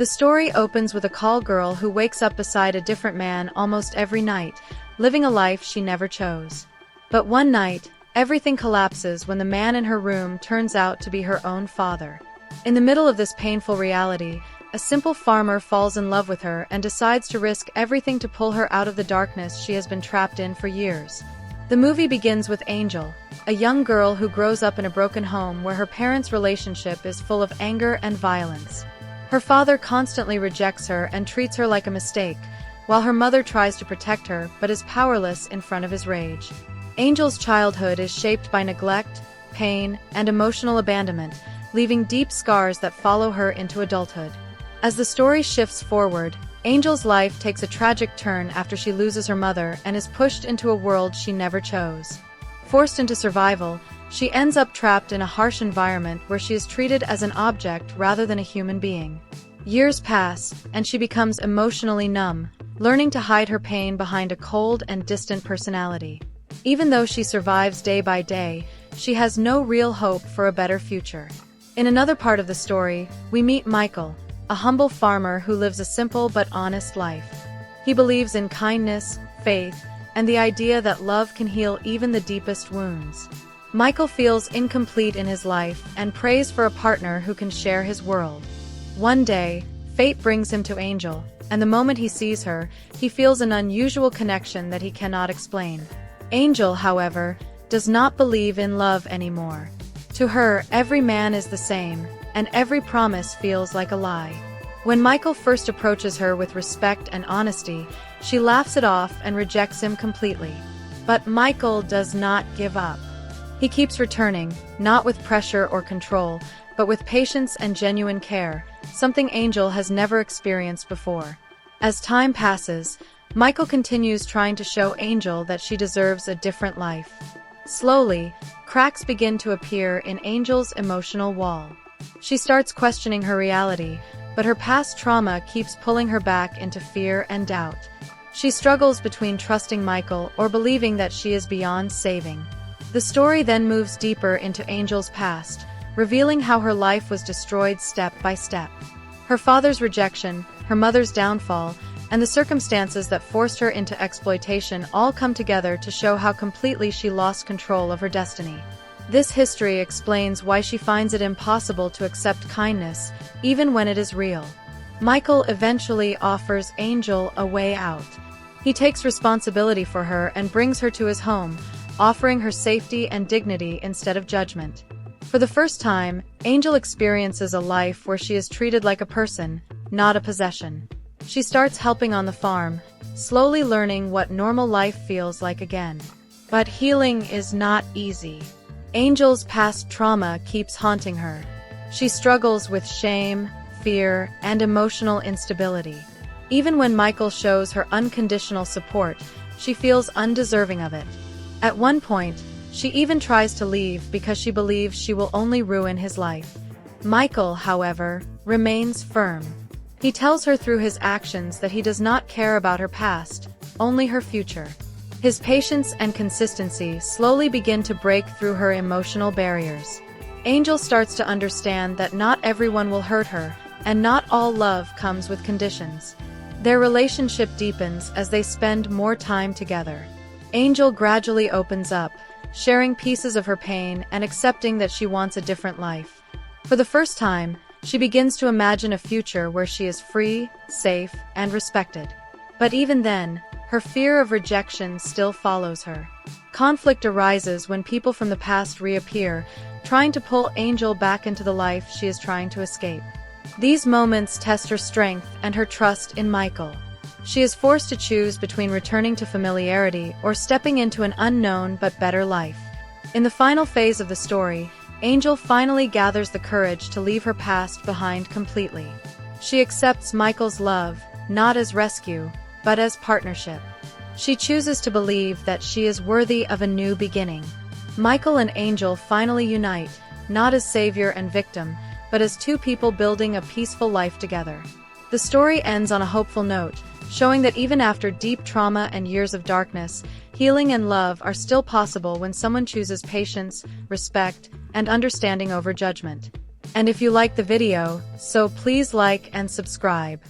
The story opens with a call girl who wakes up beside a different man almost every night, living a life she never chose. But one night, everything collapses when the man in her room turns out to be her own father. In the middle of this painful reality, a simple farmer falls in love with her and decides to risk everything to pull her out of the darkness she has been trapped in for years. The movie begins with Angel, a young girl who grows up in a broken home where her parents' relationship is full of anger and violence. Her father constantly rejects her and treats her like a mistake, while her mother tries to protect her but is powerless in front of his rage. Angel's childhood is shaped by neglect, pain, and emotional abandonment, leaving deep scars that follow her into adulthood. As the story shifts forward, Angel's life takes a tragic turn after she loses her mother and is pushed into a world she never chose. Forced into survival, she ends up trapped in a harsh environment where she is treated as an object rather than a human being. Years pass, and she becomes emotionally numb, learning to hide her pain behind a cold and distant personality. Even though she survives day by day, she has no real hope for a better future. In another part of the story, we meet Michael, a humble farmer who lives a simple but honest life. He believes in kindness, faith, and the idea that love can heal even the deepest wounds. Michael feels incomplete in his life and prays for a partner who can share his world. One day, fate brings him to Angel, and the moment he sees her, he feels an unusual connection that he cannot explain. Angel, however, does not believe in love anymore. To her, every man is the same, and every promise feels like a lie. When Michael first approaches her with respect and honesty, she laughs it off and rejects him completely. But Michael does not give up. He keeps returning, not with pressure or control, but with patience and genuine care, something Angel has never experienced before. As time passes, Michael continues trying to show Angel that she deserves a different life. Slowly, cracks begin to appear in Angel's emotional wall. She starts questioning her reality, but her past trauma keeps pulling her back into fear and doubt. She struggles between trusting Michael or believing that she is beyond saving. The story then moves deeper into Angel's past, revealing how her life was destroyed step by step. Her father's rejection, her mother's downfall, and the circumstances that forced her into exploitation all come together to show how completely she lost control of her destiny. This history explains why she finds it impossible to accept kindness, even when it is real. Michael eventually offers Angel a way out. He takes responsibility for her and brings her to his home, offering her safety and dignity instead of judgment. For the first time, Angel experiences a life where she is treated like a person, not a possession. She starts helping on the farm, slowly learning what normal life feels like again. But healing is not easy. Angel's past trauma keeps haunting her. She struggles with shame, fear, and emotional instability. Even when Michael shows her unconditional support, she feels undeserving of it. At one point, she even tries to leave because she believes she will only ruin his life. Michael, however, remains firm. He tells her through his actions that he does not care about her past, only her future. His patience and consistency slowly begin to break through her emotional barriers. Angel starts to understand that not everyone will hurt her, and not all love comes with conditions. Their relationship deepens as they spend more time together. Angel gradually opens up, sharing pieces of her pain and accepting that she wants a different life. For the first time, she begins to imagine a future where she is free, safe, and respected. But even then, her fear of rejection still follows her. Conflict arises when people from the past reappear, trying to pull Angel back into the life she is trying to escape. These moments test her strength and her trust in Michael. She is forced to choose between returning to familiarity or stepping into an unknown but better life. In the final phase of the story, Angel finally gathers the courage to leave her past behind completely. She accepts Michael's love, not as rescue, but as partnership. She chooses to believe that she is worthy of a new beginning. Michael and Angel finally unite, not as savior and victim, but as two people building a peaceful life together. The story ends on a hopeful note, showing that even after deep trauma and years of darkness, healing and love are still possible when someone chooses patience, respect, and understanding over judgment. And if you like the video, so please like and subscribe.